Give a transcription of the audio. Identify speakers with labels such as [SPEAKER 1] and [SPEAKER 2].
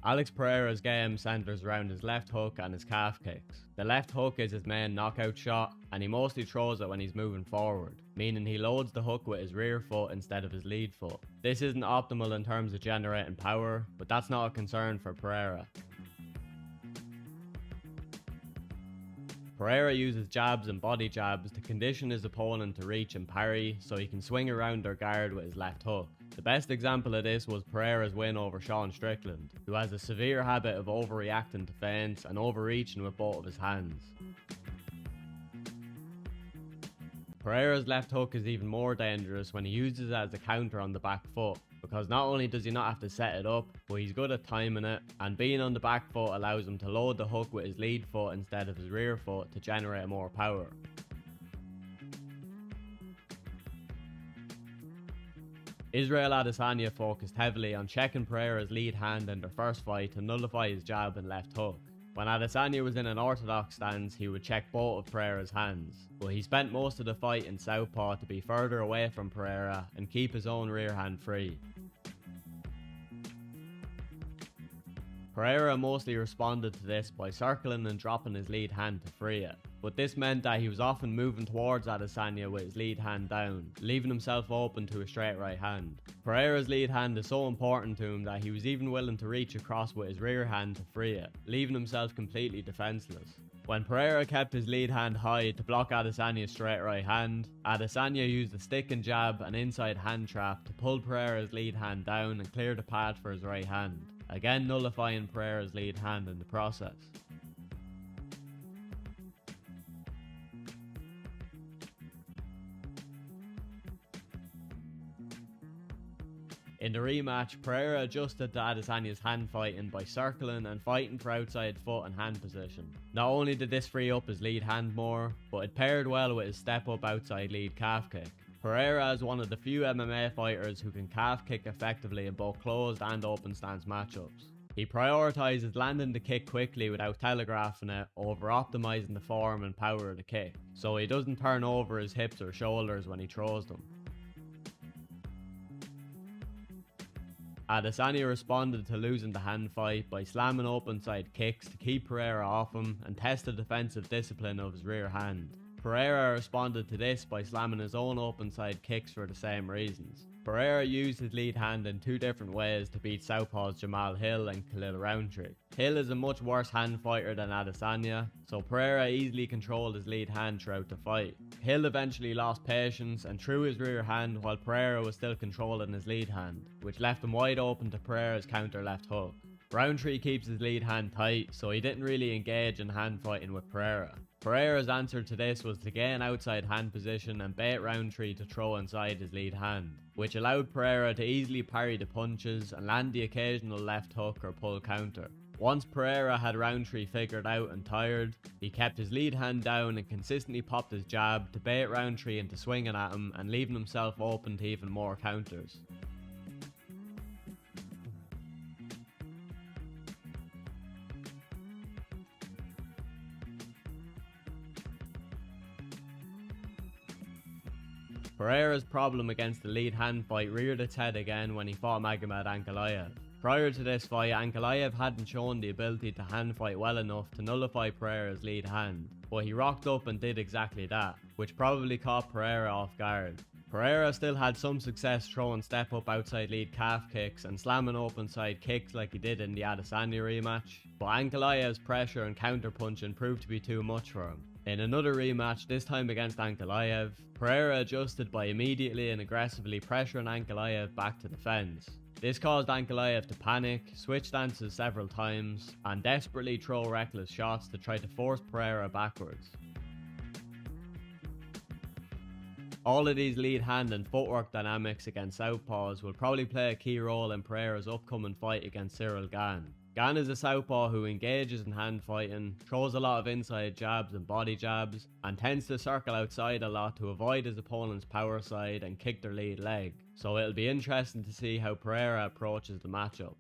[SPEAKER 1] Alex Pereira's game centres around his left hook and his calf kicks. The left hook is his main knockout shot, and he mostly throws it when he's moving forward, meaning he loads the hook with his rear foot instead of his lead foot. This isn't optimal in terms of generating power, but that's not a concern for Pereira. Pereira uses jabs and body jabs to condition his opponent to reach and parry so he can swing around their guard with his left hook. The best example of this was Pereira's win over Sean Strickland, who has a severe habit of overreacting to feints and overreaching with both of his hands. Pereira's left hook is even more dangerous when he uses it as a counter on the back foot, because not only does he not have to set it up, but he's good at timing it, and being on the back foot allows him to load the hook with his lead foot instead of his rear foot to generate more power. Ciryl Adesanya focused heavily on checking Pereira's lead hand in their first fight to nullify his jab and left hook. When Adesanya was in an orthodox stance, he would check both of Pereira's hands, but he spent most of the fight in southpaw to be further away from Pereira and keep his own rear hand free. Pereira mostly responded to this by circling and dropping his lead hand to free it, but this meant that he was often moving towards Adesanya with his lead hand down, leaving himself open to a straight right hand. Pereira's lead hand is so important to him that he was even willing to reach across with his rear hand to free it, leaving himself completely defenseless. When Pereira kept his lead hand high to block Adesanya's straight right hand, Adesanya used a stick and jab and inside hand trap to pull Pereira's lead hand down and clear the path for his right hand, again nullifying Pereira's lead hand in the process. In the rematch, Pereira adjusted to Adesanya's hand fighting by circling and fighting for outside foot and hand position. Not only did this free up his lead hand more, but it paired well with his step up outside lead calf kick. Pereira is one of the few MMA fighters who can calf kick effectively in both closed and open stance matchups. He prioritises landing the kick quickly without telegraphing it over optimising the form and power of the kick, so he doesn't turn over his hips or shoulders when he throws them. Adesanya responded to losing the hand fight by slamming open side kicks to keep Pereira off him and test the defensive discipline of his rear hand. Pereira responded to this by slamming his own open side kicks for the same reasons. Pereira used his lead hand in two different ways to beat Southpaw's Jamal Hill and Khalil Roundtree. Hill is a much worse hand fighter than Adesanya, so Pereira easily controlled his lead hand throughout the fight. Hill eventually lost patience and threw his rear hand while Pereira was still controlling his lead hand, which left him wide open to Pereira's counter left hook. Roundtree keeps his lead hand tight, so he didn't really engage in hand fighting with Pereira. Pereira's answer to this was to gain outside hand position and bait Roundtree to throw inside his lead hand, which allowed Pereira to easily parry the punches and land the occasional left hook or pull counter. Once Pereira had Roundtree figured out and tired, he kept his lead hand down and consistently popped his jab to bait Roundtree into swinging at him and leaving himself open to even more counters. Pereira's problem against the lead hand fight reared its head again when he fought Magomed Ankalaev. Prior to this fight, Ankalaev hadn't shown the ability to hand fight well enough to nullify Pereira's lead hand, but he rocked up and did exactly that, which probably caught Pereira off guard. Pereira still had some success throwing step up outside lead calf kicks and slamming open side kicks like he did in the Adesanya rematch, but Ankalaev's pressure and counter punching proved to be too much for him. In another rematch, this time against Ankalaev, Pereira adjusted by immediately and aggressively pressuring Ankalaev back to the fence. This caused Ankalaev to panic, switch stances several times, and desperately throw reckless shots to try to force Pereira backwards. All of these lead hand and footwork dynamics against southpaws will probably play a key role in Pereira's upcoming fight against Ciryl Gane. Gane is a southpaw who engages in hand fighting, throws a lot of inside jabs and body jabs, and tends to circle outside a lot to avoid his opponent's power side and kick their lead leg, so it'll be interesting to see how Pereira approaches the matchup.